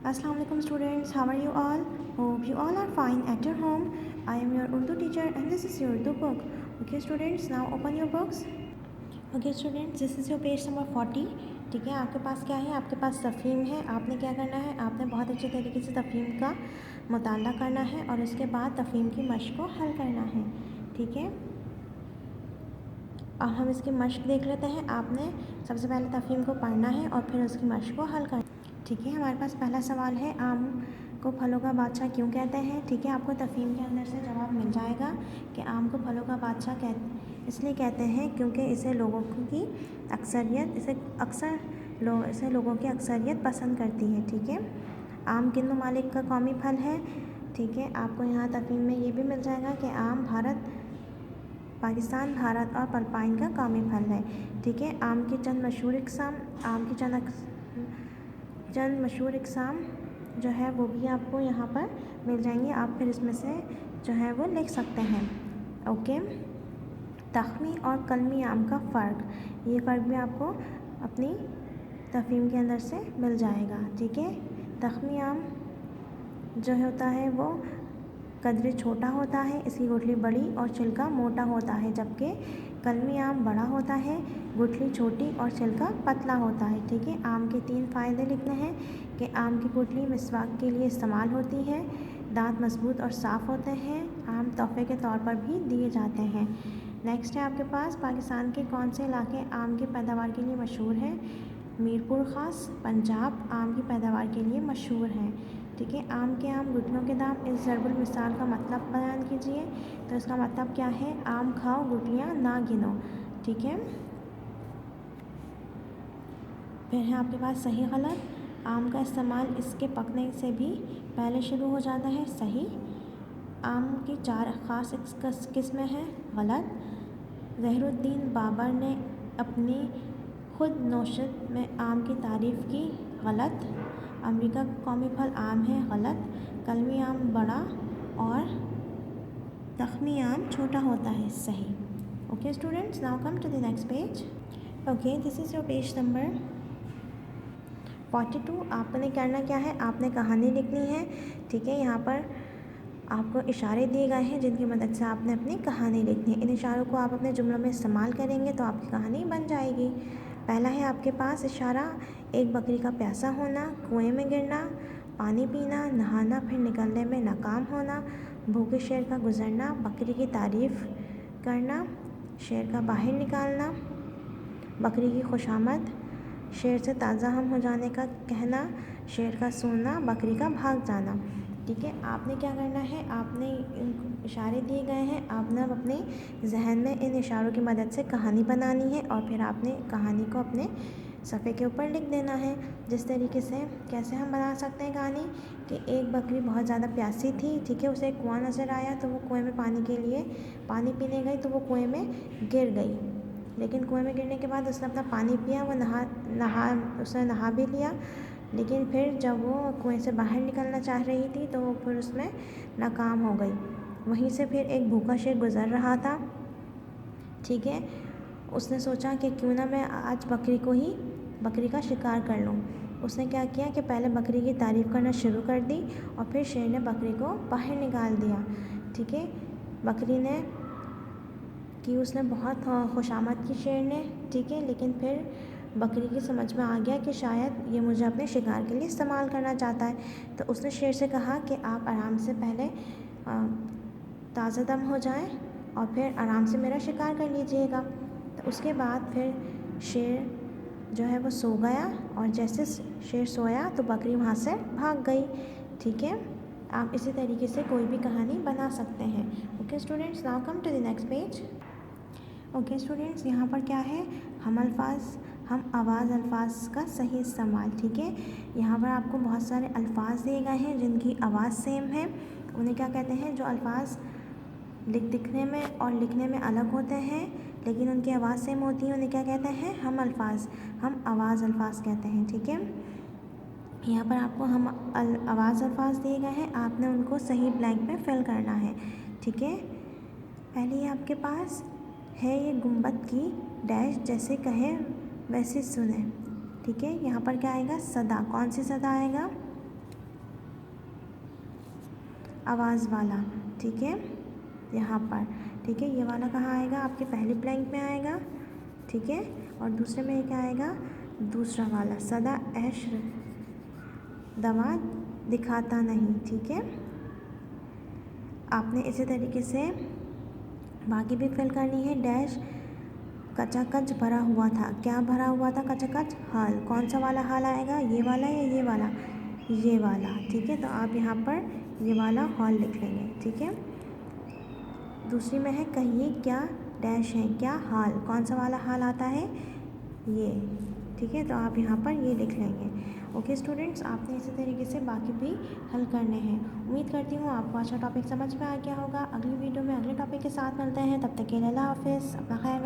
Assalamu alaikum students, how are you all? Hope you all are fine at your home. I am your Urdu teacher and this is your Urdu book. Okay students, now open your books. Okay students, this is your page number 40. ठीक है, आपके पास क्या है? आपके पास तफ़हीम है। आपने क्या करना है? आपने बहुत अच्छे तरीके से तफ़हीम का मुताला करना है और उसके बाद तफ़हीम की मश्क को हल करना है। ठीक है, अब हम इसकी मश्क देख लेते हैं। आपने सबसे पहले तफ़हीम को पढ़ना है और फिर उसकी मश्क को हल करना है। ठीक है, हमारे पास पहला सवाल है, आम को फलों का बादशाह क्यों कहते हैं? ठीक है, आपको तफ़हीम के अंदर से जवाब मिल जाएगा कि आम को फलों का बादशाह इसलिए कहते हैं क्योंकि इसे लोगों की अक्सरियत पसंद करती है। ठीक है, आम किन ममालिक का कौमी फल है? ठीक है, आपको यहाँ तफ़हीम में ये भी मिल जाएगा कि आम पाकिस्तान, भारत और फ़िलिपाइन का कौमी फल है। ठीक है, आम की चंद मशहूर इक़साम जो है वो भी आपको यहाँ पर मिल जाएंगे। आप फिर इसमें से जो है वो लिख सकते हैं। ओके, तख़मी और कलमी आम का फ़र्क, ये फ़र्क भी आपको अपनी तफ़हीम के अंदर से मिल जाएगा। ठीक है, तख़मी आम जो होता है वो कदरे छोटा होता है, इसकी गुठली बड़ी और छिलका मोटा होता है, जबकि कलमी आम बड़ा होता है, गुठली छोटी और छिलका पतला होता है। ठीक है, आम के 3 फ़ायदे लिखने हैं कि आम की गुठली मिसवाक के लिए इस्तेमाल होती है, दांत मजबूत और साफ़ होते हैं, आम तोहफे के तौर पर भी दिए जाते हैं। नेक्स्ट है आपके पास, पाकिस्तान के कौन से इलाके आम की पैदावार के लिए मशहूर हैं? मीरपुर ख़ास पंजाब आम की पैदावार के लिए मशहूर है। ठीक है, आम गुठलियों के दाम, इस ज़रबुल मिसाल का मतलब बयान कीजिए। तो इसका मतलब क्या है? आम खाओ, गुठलियाँ ना गिनो। ठीक है, फिर है आपके पास सही गलत। आम का इस्तेमाल इसके पकने से भी पहले शुरू हो जाता है। सही। आम की 4 ख़ास किस्में हैं। गलत। ज़हीरुद्दीन बाबर ने अपनी खुद नोशत में आम की तारीफ़ की। गलत। अमेरिका का कौमी फल आम है। गलत। कलमी आम बड़ा और तख़मी आम छोटा होता है। सही। Okay students, now come to the next page. Okay, this is your page number 42। आपने करना क्या है? आपने कहानी लिखनी है। ठीक है, यहाँ पर आपको इशारे दिए गए हैं जिनकी मदद से आपने अपनी कहानी लिखनी है। इन इशारों को आप अपने जुमलों में इस्तेमाल करेंगे तो आपकी कहानी बन जाएगी। पहला है आपके पास इशारा, एक बकरी का प्यासा होना, कुएं में गिरना, पानी पीना, नहाना फिर निकलने में नाकाम होना, भूखे शेर का गुजरना, बकरी की तारीफ़ करना, शेर का बाहर निकालना, बकरी की खुशामद, शेर से ताज़ा हम हो जाने का कहना, शेर का सोना, बकरी का भाग जाना। ठीक है, आपने क्या करना है? आपने इशारे दिए गए हैं, आपने अब अपने जहन में इन इशारों की मदद से कहानी बनानी है और फिर आपने कहानी को अपने सफ़े के ऊपर लिख देना है। जिस तरीके से कैसे हम बना सकते हैं कहानी कि एक बकरी बहुत ज़्यादा प्यासी थी। ठीक है, उसे एक कुआं नज़र आया तो वो कुएं में पानी के लिए पानी पीने गई तो वो कुएं में गिर गई, लेकिन कुएं में गिरने के बाद उसने अपना पानी पिया, वो उसने नहा भी लिया, लेकिन फिर जब वो कुएं से बाहर निकलना चाह रही थी तो वो फिर उसमें नाकाम हो गई। वहीं से फिर एक भूखा शेर गुज़र रहा था। ठीक है, उसने सोचा कि क्यों ना मैं आज बकरी का शिकार कर लूँ। उसने क्या किया कि पहले बकरी की तारीफ़ करना शुरू कर दी और फिर शेर ने बकरी को बाहर निकाल दिया। ठीक है, बकरी ने कि उसने बहुत खुशामद की शेर ने। ठीक है, लेकिन फिर बकरी की समझ में आ गया कि शायद ये मुझे अपने शिकार के लिए इस्तेमाल करना चाहता है। तो उसने शेर से कहा कि आप आराम से पहले ताज़ा दम हो जाएं और फिर आराम से मेरा शिकार कर लीजिएगा। तो उसके बाद फिर शेर जो है वो सो गया और जैसे शेर सोया तो बकरी वहाँ से भाग गई। ठीक है, आप इसी तरीके से कोई भी कहानी बना सकते हैं। Okay students, now come to the next page. Okay students, यहाँ पर क्या है? हम आवाज़ अल्फाज का सही इस्तेमाल। ठीक है, यहाँ पर आपको बहुत सारे अल्फाज दिए गए हैं जिनकी आवाज़ सेम है। उन्हें क्या कहते हैं? जो अल्फाज दिखने में और लिखने में अलग होते हैं लेकिन उनकी आवाज़ सेम होती है, उन्हें क्या कहते हैं? हम आवाज़ अल्फाज कहते हैं। ठीक है, यहाँ पर आपको आवाज़ अल्फाज दिए गए हैं, आपने उनको सही ब्लैंक में फिल करना है। ठीक है, पहले आपके पास है ये गुंबद की डैश जैसे कहे वैसे सुने। ठीक है, यहाँ पर क्या आएगा? सदा। कौन सी सदा आएगा? आवाज़ वाला, ठीक है, यहाँ पर, ठीक है। ये वाला कहाँ आएगा? आपके पहले ब्लैंक में आएगा, ठीक है। और दूसरे में क्या आएगा? दूसरा वाला, सदा ऐश दवा दिखाता नहीं, ठीक है। आपने इसी तरीके से बाकी भी फिल करनी है। डैश कचाकच भरा हुआ था, क्या भरा हुआ था? कचाकच हाल। कौन सा वाला हाल आएगा? ये वाला या ये वाला? ये वाला, ठीक है। तो आप यहाँ पर ये वाला हॉल लिख लेंगे, ठीक है। दूसरी में है कहिए क्या डैश है, क्या हाल, कौन सा वाला हाल आता है? ये, ठीक है। तो आप यहाँ पर ये लिख लेंगे। ओके स्टूडेंट्स, आपने इसी तरीके से बाकी भी हल करने हैं। उम्मीद करती हूँ आपको अच्छा टॉपिक समझ में आ गया होगा। अगली वीडियो में अगले टॉपिक के साथ मिलते हैं, तब तक के लिए अल्लाह हाफिज़, अपना ख्याल रखें।